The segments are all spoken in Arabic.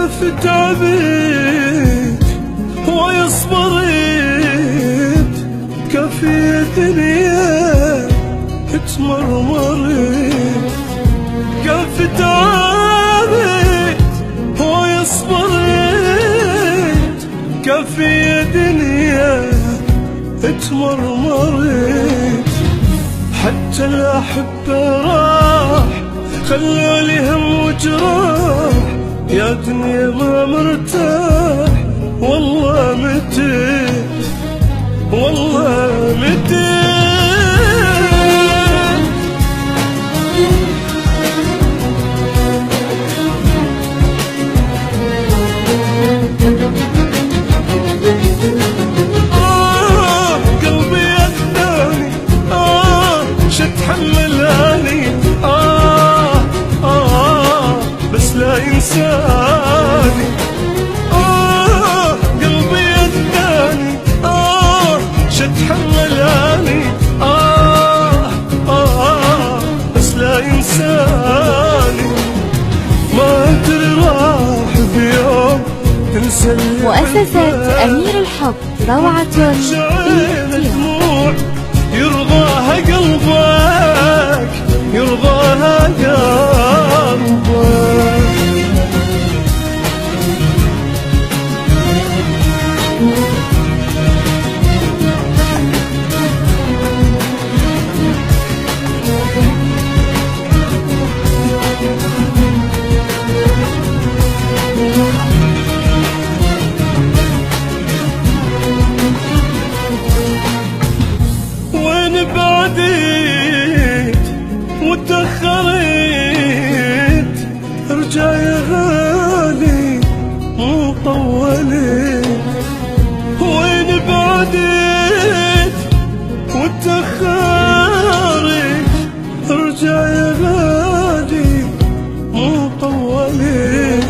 كيف تعبت ويصبرت، كفي دنيا تمرمرت. كيف تعبت ويصبرت، كفي دنيا تمرمرت. حتى الأحبة راح خلوا لي هم وجراح، يا دنيا ما مرتاح والله متت، والله متت. قلبي أذاني شتحملاني بس لا ينساني. قلبي أذاني شتحملاني بس لا ينساني. ما أدري راح بيوم تنسى مؤسسة أمير الحب، روعة دموع يرضاها قلبك، يرضاها قلبك. بعدت وتأخرت، ارجع يا غالي مو طولت. وين بعدت وتأخرت، ارجع يا غالي مو طولت.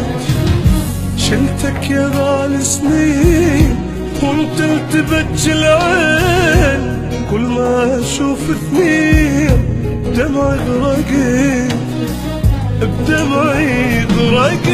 شلتك يا غالي سنين وانت التبج العين، كل ما اشوف اثنين بدمعي غرقت، بدمعي غرقت.